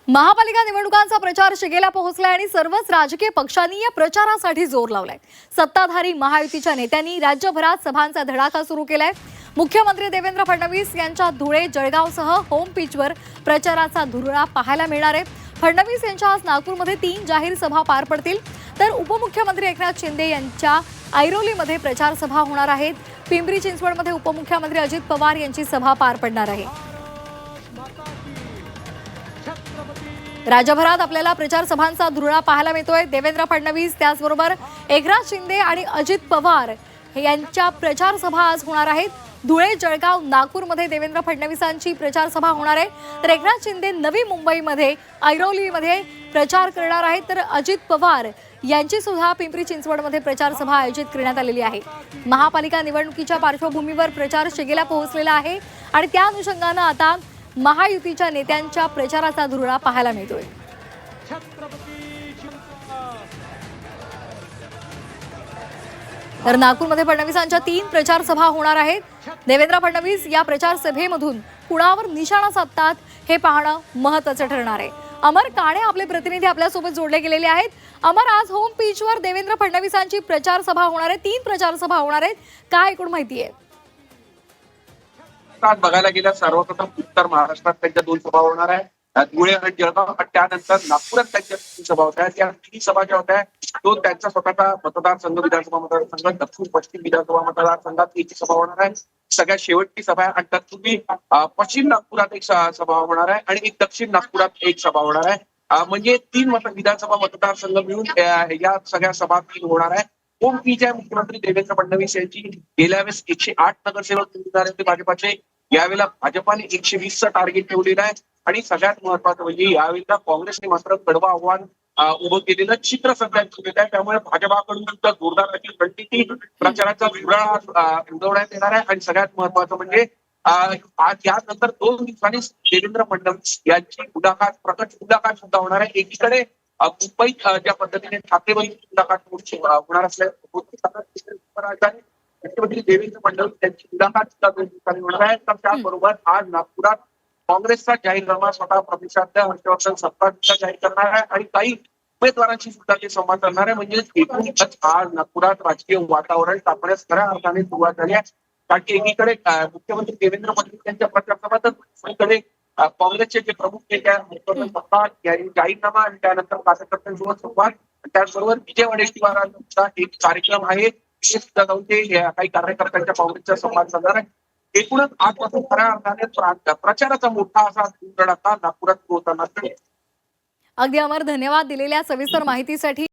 महापालिका निवडणुकांचा प्रचार शिगेला पोहोचलाय आणि सर्वच राजकीय पक्षांनी या प्रचारासाठी जोर लावलाय। सत्ताधारी महायुतीच्या नेत्यांनी राज्यभरात सभांचा धडाका सुरू केलाय। मुख्यमंत्री देवेंद्र फडणवीस यांच्या धुळे जळगावसह होम पिचवर प्रचाराचा धुरळा पाहायला मिळणार आहे। फडणवीस यांच्या आज नागपूरमध्ये 3 जाहीर सभा पार पडतील, तर उपमुख्यमंत्री एकनाथ शिंदे यांच्या ऐरोलीमध्ये प्रचार सभा होणार आहेत। पिंपरी चिंचवडमध्ये उपमुख्यमंत्री अजित पवार यांची सभा पार पडणार आहे। राज्यभरात आपल्याला प्रचार सभांचा धुरळा पाहायला मिळतोय। देवेंद्र फडणवीस त्याचबरोबर एकनाथ शिंदे आणि अजित पवार यांच्या प्रचार सभा आज होणार आहेत। धुळे जळगाव नागपूरमध्ये देवेंद्र फडणवीसांची प्रचार सभा होणार आहे, तर एकनाथ शिंदे नवी मुंबईमध्ये ऐरोलीमध्ये प्रचार करणार आहेत, तर अजित पवार यांची सुद्धा पिंपरी चिंचवडमध्ये प्रचार सभा आयोजित करण्यात आलेली आहे। महापालिका निवडणुकीच्या पार्श्वभूमीवर प्रचार शिगेला पोहोचलेला आहे आणि त्या अनुषंगाने आता महायुतीच्या नेत्यांच्या प्रचाराचा धुरळा पाहायला मिळतोय। तर नागपूरमध्ये फडणवीसांच्या 3 प्रचार सभा होणार आहेत। देवेंद्र फडणवीस या प्रचार सभेमधून कुणावर निशाणा साधतात हे पाहणं महत्त्वाचं ठरणार आहे। अमर काणे आपले प्रतिनिधी आपल्यासोबत जोडले गेलेले आहेत। अमर, आज होम पिचवर देवेंद्र फडणवीसांची प्रचार सभा होणार आहे, 3 प्रचार सभा होणार आहेत, काय एकूण माहिती आहे? बघायला गेल्या सर्वप्रथम उत्तर महाराष्ट्रात त्यांच्या 2 सभा होणार आहे, धुळे आणि जळगाव, त्यानंतर नागपुरात त्यांच्या 3 सभा होत्या। त्या 3 सभा ज्या होत्या तो त्यांचा स्वतःचा मतदारसंघ विधानसभा मतदारसंघ दक्षिण पश्चिम विधानसभा मतदारसंघात एक सभा होणार आहे। सगळ्यात शेवटची सभा आहे आणि तत्पूर्वी पश्चिम नागपुरात एक सभा होणार आहे आणि एक दक्षिण नागपुरात एक सभा होणार आहे। म्हणजे 3 विधानसभा मतदारसंघ मिळून या सगळ्या सभा 3 होणार आहे। होम पिच आहे मुख्यमंत्री देवेंद्र फडणवीस यांची। गेल्या वेळेस 108 नगरसेवक निवडून होते भाजपाचे, यावेळेला भाजपाने 120चं टार्गेट ठेवलेलं आहे आणि सगळ्यात महत्वाचं म्हणजे यावेळेला काँग्रेसने मात्र कडवं आव्हान उभं केलेलं चित्र सध्या दिसत आहे। त्यामुळे भाजपाकडून सुद्धा जोरदार अशी रणनीती प्रचाराचा धुरळा उडवण्यात येणार आहे आणि सगळ्यात महत्वाचं म्हणजे आज यानंतर 2 दिवसांनी देवेंद्र फडणवीस यांची प्रकट मुलाखत सुद्धा होणार आहे। एकीकडे मुंबईत ज्या पद्धतीने ठाकरेवाडी मुलाखत होणार असल्याने मुख्यमंत्री देवेंद्र फडणवीस यांची मुलाखत सुद्धा 2 दिवसांनी होणार आहे। तर त्याबरोबर आज नागपुरात काँग्रेसचा जाहीरनामा स्वतः प्रदेशाध्यक्ष हर्षवर्धन सपकाळ जाहीर करणार आहे आणि काही उमेदवारांशी सुद्धा ते संवाद करणार आहे। म्हणजे एकूणच आज नागपुरात राजकीय वातावरण तापण्यास खऱ्या अर्थाने सुरुवात झाली आहे। कारण की एकीकडे मुख्यमंत्री देवेंद्र फडणवीस यांच्या प्रचार सभा, दुसरीकडे काँग्रेसचे जे प्रमुख नेते हर्षवर्धन सपकाळ यांनी जाहीरनामा आणि त्यानंतर कार्यकर्त्यांसोबत संवाद, त्याचबरोबर विजय वडेट्टीवारांचा एक कार्यक्रम आहे, सुद्धा जाऊन ते काही कार्यकर्त्यांच्या काँग्रेसचा संवाद साधणार आहे। एकूणच आजपासून खऱ्या अर्थाने प्रचाराचा मोठा असा धडाका नागपुरात होताना। अगदी अमर, धन्यवाद दिलेल्या सविस्तर माहितीसाठी।